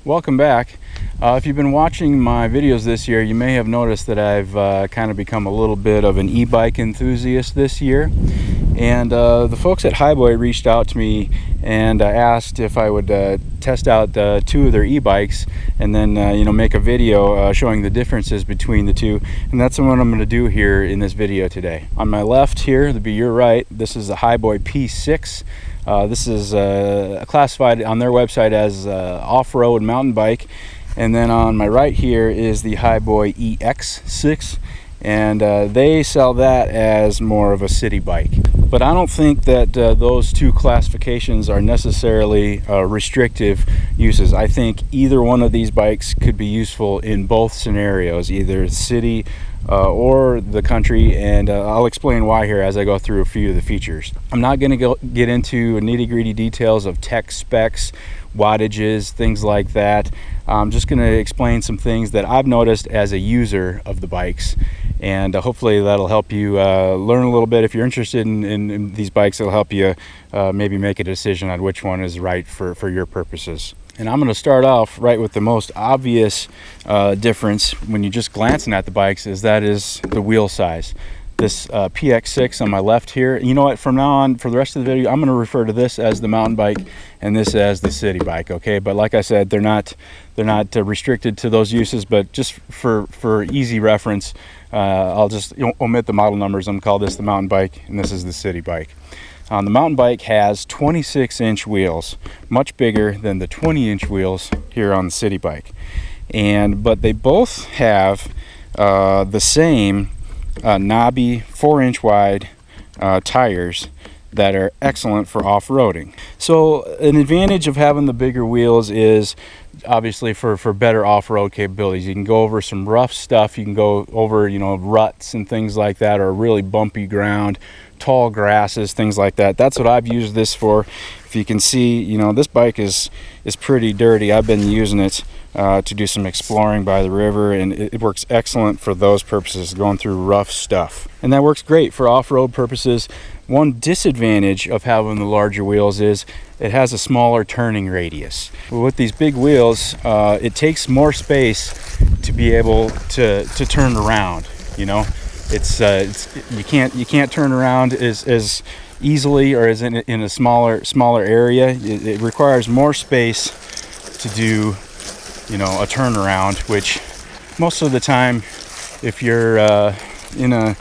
Welcome back. If you've been watching my videos this year, you may have noticed that I've kind of become a little bit of an e-bike enthusiast this year. And the folks at Hiboy reached out to me and asked if I would test out 2 of their e-bikes and then make a video showing the differences between the two. And that's what I'm going to do here in this video today. On my left here, to be your right, this is the Hiboy P6. This is classified on their website as off-road mountain bike. And then on my right here is the Hiboy EX6, and they sell that as more of a city bike. But I don't think that those 2 classifications are necessarily restrictive uses. I think either one of these bikes could be useful in both scenarios, either city or the country, and I'll explain why here as I go through a few of the features. I'm not going to get into nitty-gritty details of tech specs, wattages, things like that. I'm just going to explain some things that I've noticed as a user of the bikes, and hopefully that'll help you learn a little bit. If you're interested in these bikes, it'll help you maybe make a decision on which one is right for your purposes. And I'm going to start off right with the most obvious difference when you're just glancing at the bikes, is the wheel size. This PX6 on my left here, you know what, from now on, for the rest of the video, I'm going to refer to this as the mountain bike and this as the city bike, okay? But like I said, they're not restricted to those uses, but just for easy reference, I'll just omit the model numbers. I'm going to call this the mountain bike, and this is the city bike. The mountain bike has 26-inch wheels, much bigger than the 20-inch wheels here on the city bike. But they both have the same knobby 4-inch wide tires that are excellent for off-roading. So an advantage of having the bigger wheels is obviously for better off-road capabilities. You can go over some rough stuff, you can go over ruts and things like that, or really bumpy ground, tall grasses, things like that. That's what I've used this for. If you can see, this bike is pretty dirty. I've been using it to do some exploring by the river, and it works excellent for those purposes, going through rough stuff. And that works great for off-road purposes. One disadvantage of having the larger wheels is it has a smaller turning radius. With these big wheels, it takes more space to be able to turn around. You can't turn around as easily or as in a smaller area. It requires more space to do a turnaround, which most of the time, if you're in a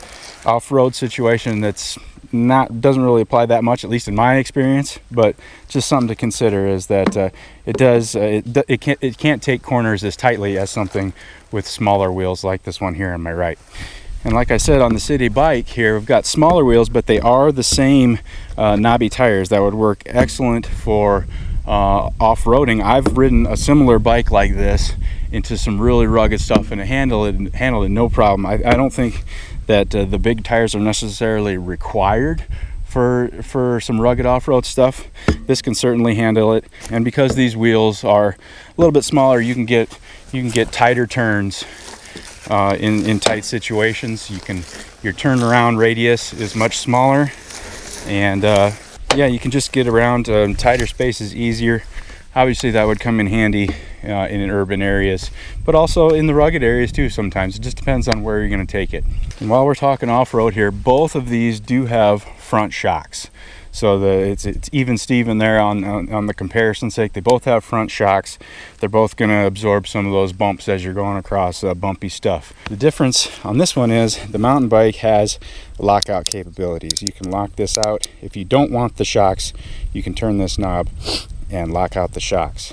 off-road situation, doesn't really apply that much, at least in my experience. But just something to consider is that it can't take corners as tightly as something with smaller wheels like this one here on my right. And like I said, on the city bike here, we've got smaller wheels, but they are the same knobby tires that would work excellent for off-roading. I've ridden a similar bike like this into some really rugged stuff, and it handled it no problem. I don't think that the big tires are necessarily required for some rugged off-road stuff. This can certainly handle it, and because these wheels are a little bit smaller, you can get tighter turns in tight situations. Your turnaround radius is much smaller, and you can just get around tighter spaces easier. Obviously that would come in handy in urban areas, but also in the rugged areas too sometimes. It just depends on where you're going to take it. And while we're talking off-road here, both of these do have front shocks. So it's even Steven there on the comparison's sake. They both have front shocks. They're both going to absorb some of those bumps as you're going across bumpy stuff. The difference on this one is the mountain bike has lockout capabilities. You can lock this out. If you don't want the shocks, you can turn this knob and lock out the shocks.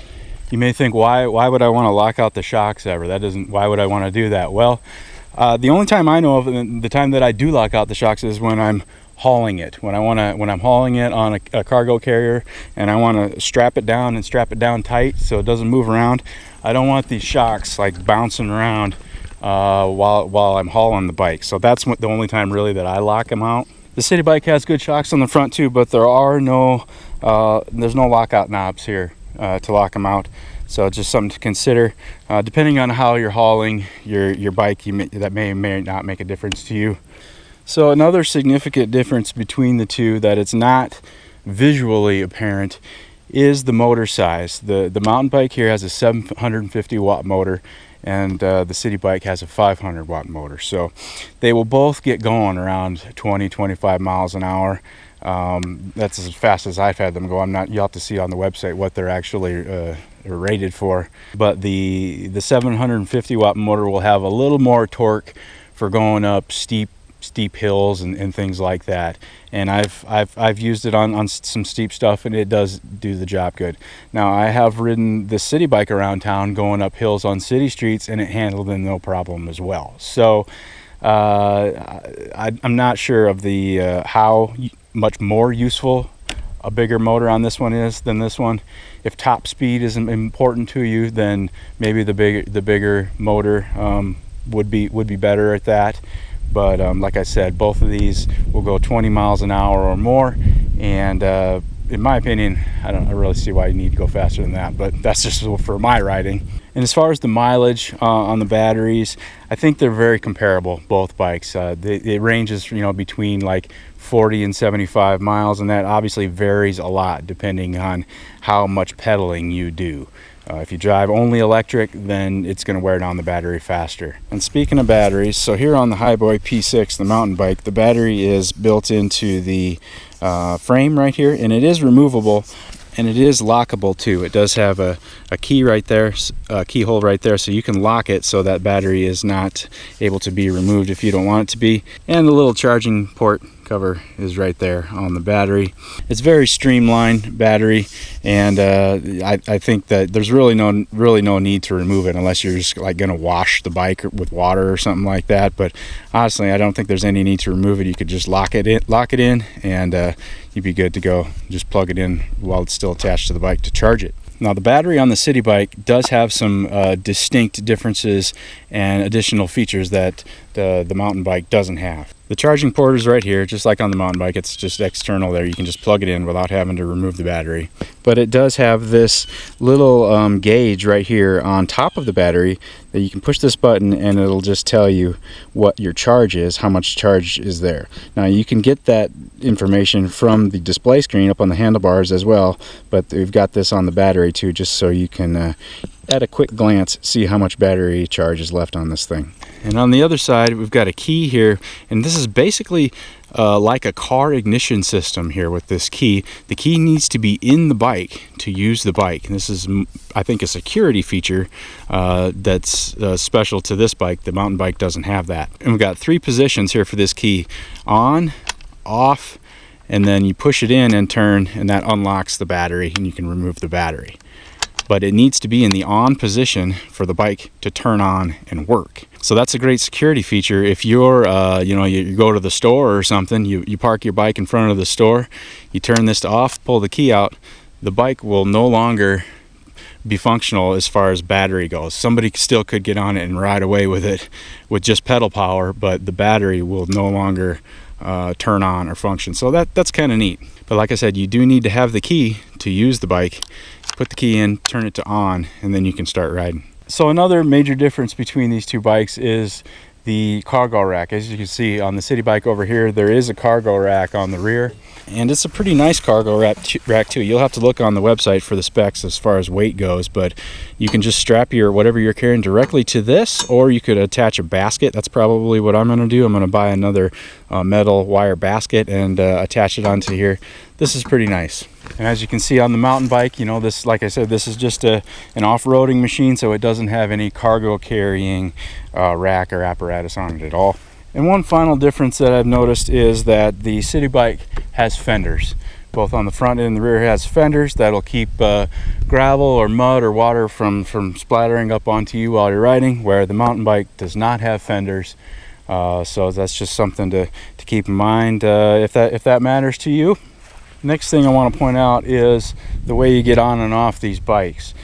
You may think, why would I want to lock out the shocks ever? Why would I want to do that? Well, the only time I know of, the time that I do lock out the shocks, is when I'm hauling it. When I'm hauling it on a cargo carrier and I want to strap it down tight so it doesn't move around. I don't want these shocks like bouncing around while I'm hauling the bike. So that's the only time really that I lock them out. The city bike has good shocks on the front too, but there's no lockout knobs here to lock them out. So just something to consider. Depending on how you're hauling your bike, that may or may not make a difference to you. So another significant difference between the two that it's not visually apparent is the motor size. The mountain bike here has a 750 watt motor, and the city bike has a 500 watt motor. So they will both get going around 20-25 miles an hour. That's as fast as I've had them go. You'll have to see on the website what they're actually rated for. But the 750 watt motor will have a little more torque for going up steep hills and things like that. And I've used it on some steep stuff, and it does do the job good. Now, I have ridden the city bike around town going up hills on city streets, and it handled them no problem as well. So I'm not sure of the how much more useful a bigger motor on this one is than this one. If top speed isn't important to you, then maybe the bigger motor would be better at that. But like I said, both of these will go 20 miles an hour or more, and in my opinion, I really see why you need to go faster than that, but that's just for my riding. And as far as the mileage on the batteries, I think they're very comparable, both bikes. It ranges, between like 40 and 75 miles, and that obviously varies a lot depending on how much pedaling you do. If you drive only electric, then it's going to wear down the battery faster. And speaking of batteries, so here on the Hiboy P6, the mountain bike, the battery is built into the frame right here, and it is removable, and it is lockable too. It does have a key right there, a keyhole right there, so you can lock it so that battery is not able to be removed if you don't want it to be. And the little charging port cover is right there on the battery. It's very streamlined battery, and I think that there's really no need to remove it unless you're just like going to wash the bike with water or something like that. But honestly, I don't think there's any need to remove it. You could just lock it in, and you'd be good to go. Just plug it in while it's still attached to the bike to charge it. Now, the battery on the city bike does have some distinct differences and additional features that the mountain bike doesn't have. The charging port is right here, just like on the mountain bike. It's just external there. You can just plug it in without having to remove the battery. But it does have this little gauge right here on top of the battery that you can push this button, and it'll just tell you what your charge is, how much charge is there. Now, you can get that information from the display screen up on the handlebars as well, but we've got this on the battery too, just so you can at a quick glance see how much battery charge is left on this thing. And on the other side, we've got a key here, and this is basically like a car ignition system here with this key. The key needs to be in the bike to use the bike. And this is, I think, a security feature that's special to this bike. The mountain bike doesn't have that. And we've got 3 positions here for this key: on, off, and then you push it in and turn, and that unlocks the battery, and you can remove the battery. But it needs to be in the on position for the bike to turn on and work. So that's a great security feature. If you're, you go to the store or something, you park your bike in front of the store, you turn this to off, pull the key out, the bike will no longer be functional as far as battery goes. Somebody still could get on it and ride away with it with just pedal power, but the battery will no longer turn on or function. So that's kind of neat. But like I said, you do need to have the key to use the bike. Put the key in, turn it to on, and then you can start riding. So another major difference between these two bikes is the cargo rack. As you can see on the city bike over here, there is a cargo rack on the rear, and it's a pretty nice cargo rack too. You'll have to look on the website for the specs as far as weight goes, but you can just strap whatever you're carrying directly to this, or you could attach a basket. That's probably what I'm going to do. I'm going to buy another metal wire basket and attach it onto here. This is pretty nice. And as you can see on the mountain bike, this, like I said, this is just an off-roading machine, so it doesn't have any cargo carrying rack or apparatus on it at all. And one final difference that I've noticed is that the city bike has fenders. Both on the front and the rear has fenders that'll keep gravel or mud or water from splattering up onto you while you're riding, where the mountain bike does not have fenders. So that's just something to keep in mind if that matters to you. Next thing I want to point out is the way you get on and off these bikes.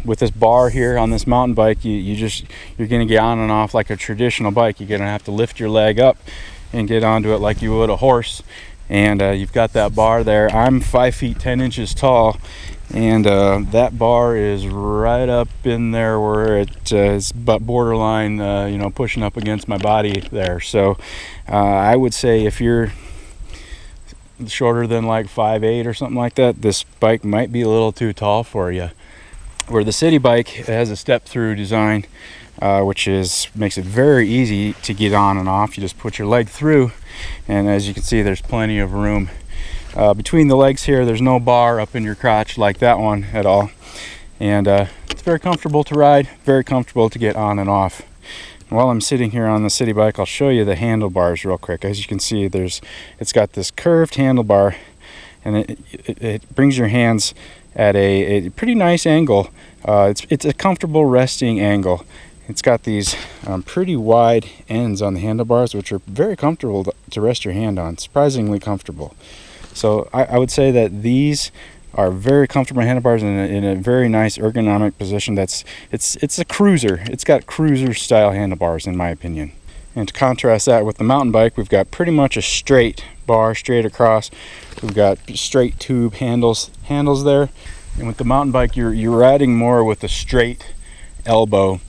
With this bar here on this mountain bike, you're going to get on and off like a traditional bike. You're going to have to lift your leg up and get onto it like you would a horse. And you've got that bar there. I'm 5 feet 10 inches tall, and that bar is right up in there where it is borderline, pushing up against my body there. So I would say if you're shorter than like 5'8" or something like that, this bike might be a little too tall for you. Where the city bike has a step-through design, which makes it very easy to get on and off. You just put your leg through, and as you can see, there's plenty of room between the legs here. There's no bar up in your crotch like that one at all, and it's very comfortable to ride, very comfortable to get on and off. While I'm sitting here on the city bike, I'll show you the handlebars real quick. As you can see, it's got this curved handlebar, and it brings your hands at a pretty nice angle. It's a comfortable resting angle. It's got these pretty wide ends on the handlebars, which are very comfortable to rest your hand on, surprisingly comfortable. So I would say that these are very comfortable handlebars in a very nice ergonomic position. It's a cruiser. It's got cruiser style handlebars in my opinion. And to contrast that with the mountain bike, we've got pretty much a straight bar straight across. We've got straight tube handles there. And with the mountain bike, you're riding more with a straight elbow.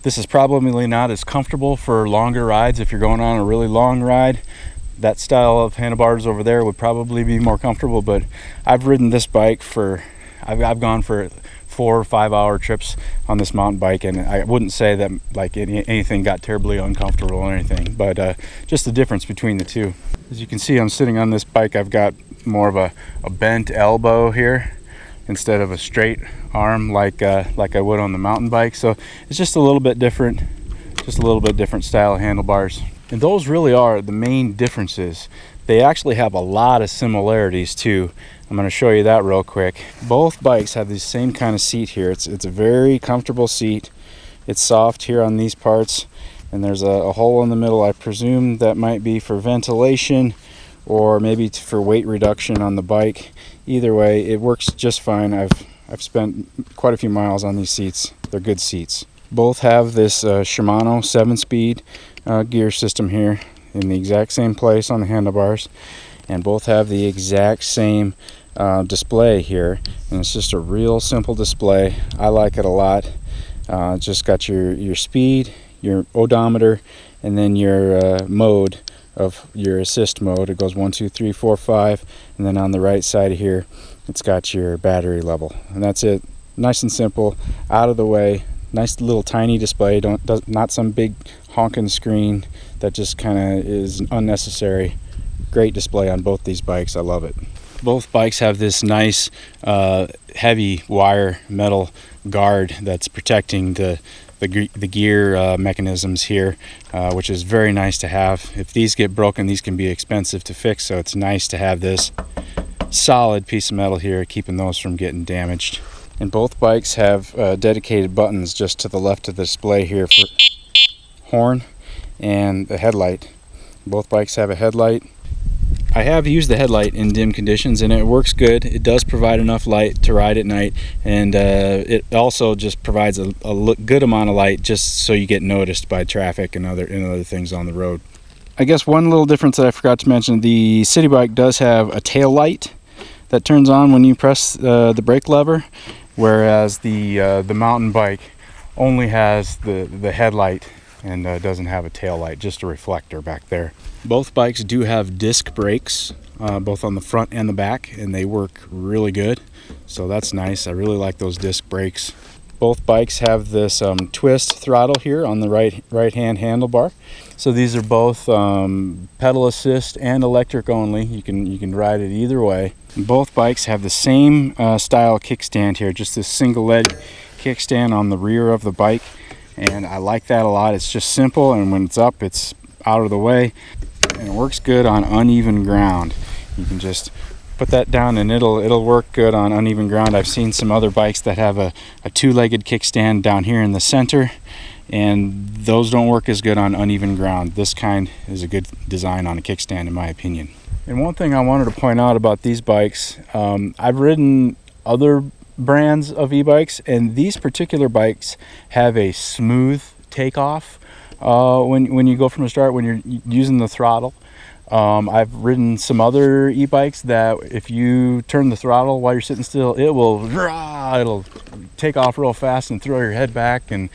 This is probably not as comfortable for longer rides. If you're going on a really long ride, that style of handlebars over there would probably be more comfortable. But I've ridden this bike I've gone for 4 or 5 hour trips on this mountain bike, and I wouldn't say that like anything got terribly uncomfortable or anything, but just the difference between the two. As you can see, I'm sitting on this bike. I've got more of a bent elbow here instead of a straight arm like I would on the mountain bike. So it's just a little bit different style of handlebars. And those really are the main differences. They actually have a lot of similarities too. I'm going to show you that real quick. Both bikes have the same kind of seat here. It's a very comfortable seat. It's soft here on these parts, and there's a hole in the middle. I presume that might be for ventilation or maybe for weight reduction on the bike. Either way, it works just fine. I've spent quite a few miles on these seats. They're good seats. Both have this Shimano 7-speed gear system here in the exact same place on the handlebars, and both have the exact same display here, and it's just a real simple display. I like it a lot. Just got your speed, your odometer, and then your mode of your assist mode. It goes 1, 2, 3, 4, 5, and then on the right side of here it's got your battery level, and that's it. Nice and simple, out of the way. Nice little tiny display, not some big honking screen that just kind of is unnecessary. Great display on both these bikes. I love it. Both bikes have this nice heavy wire metal guard that's protecting the gear mechanisms here, which is very nice to have. If these get broken, these can be expensive to fix, so it's nice to have this solid piece of metal here keeping those from getting damaged. And both bikes have dedicated buttons just to the left of the display here for horn and the headlight. Both bikes have a headlight. I have used the headlight in dim conditions and it works good. It does provide enough light to ride at night, and it also just provides a good amount of light just so you get noticed by traffic and other things on the road. I guess one little difference that I forgot to mention, the city bike does have a tail light that turns on when you press the brake lever, whereas the mountain bike only has the headlight and doesn't have a tail light, just a reflector back there. Both bikes do have disc brakes, both on the front and the back, and they work really good, so that's nice. I really like those disc brakes. Both bikes have this twist throttle here on the right hand handlebar. So these are both pedal assist and electric only. You can ride it either way. Both bikes have the same style kickstand here, just this single leg kickstand on the rear of the bike, and I like that a lot. It's just simple, and when it's up, it's out of the way, and it works good on uneven ground. You can just put that down and it'll work good on uneven ground. I've seen some other bikes that have a two-legged kickstand down here in the center, and those don't work as good on uneven ground. This kind is a good design on a kickstand in my opinion. And one thing I wanted to point out about these bikes, I've ridden other brands of e-bikes, and these particular bikes have a smooth takeoff when you go from the start, when you're using the throttle. I've ridden some other e-bikes that if you turn the throttle while you're sitting still, it'll take off real fast and throw your head back, and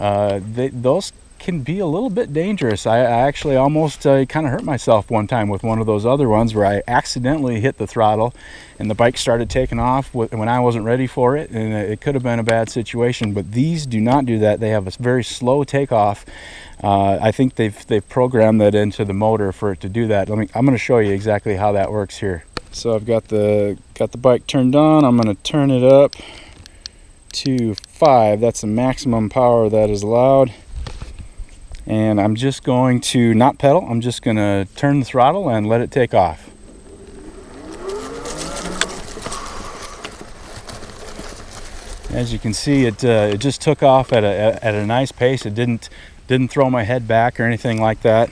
those can be a little bit dangerous. I actually almost kind of hurt myself one time with one of those other ones where I accidentally hit the throttle and the bike started taking off when I wasn't ready for it, and it could have been a bad situation. But these do not do that. They have a very slow takeoff. I think they've programmed that into the motor for it to do that. I'm going to show you exactly how that works here. So I've got the bike turned on. I'm going to turn it up to 5. That's the maximum power that is allowed. And I'm just going to not pedal. I'm just going to turn the throttle and let it take off. As you can see, it just took off at a nice pace. It didn't throw my head back or anything like that.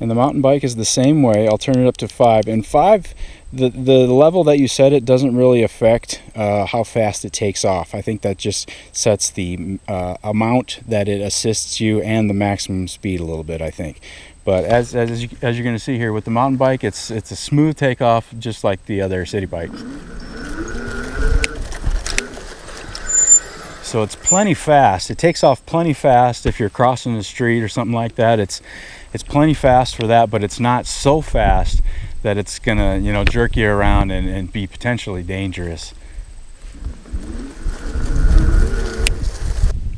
And the mountain bike is the same way. I'll turn it up to 5. And 5, the level that you set it doesn't really affect how fast it takes off. I think that just sets the amount that it assists you and the maximum speed a little bit, I think. But as you're going to see here with the mountain bike, it's a smooth takeoff just like the other city bikes. So it's plenty fast. It takes off plenty fast if you're crossing the street or something like that. It's plenty fast for that, but it's not so fast that it's gonna, you know, jerk you around and be potentially dangerous.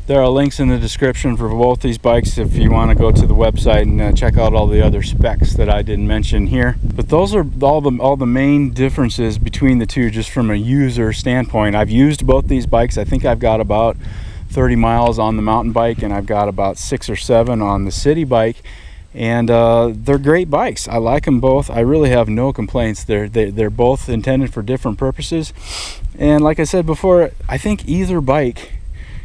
There are links in the description for both these bikes if you want to go to the website and check out all the other specs that I didn't mention here. But those are all the main differences between the two, just from a user standpoint. I've used both these bikes. I think I've got about 30 miles on the mountain bike, and I've got about 6 or 7 on the city bike. And they're great bikes. I like them both. I really have no complaints. They're both intended for different purposes. And like I said before, I think either bike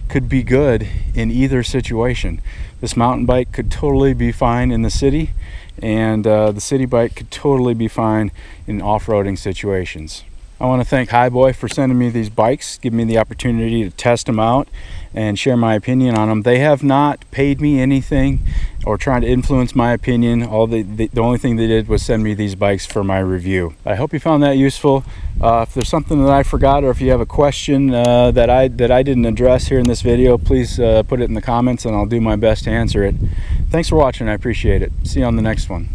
could be good in either situation. This mountain bike could totally be fine in the city, and the city bike could totally be fine in off-roading situations. I want to thank Hiboy for sending me these bikes, giving me the opportunity to test them out and share my opinion on them. They have not paid me anything or trying to influence my opinion. The only thing they did was send me these bikes for my review. I hope you found that useful. If there's something that I forgot, or if you have a question that I didn't address here in this video, please put it in the comments and I'll do my best to answer it. Thanks for watching. I appreciate it. See you on the next one.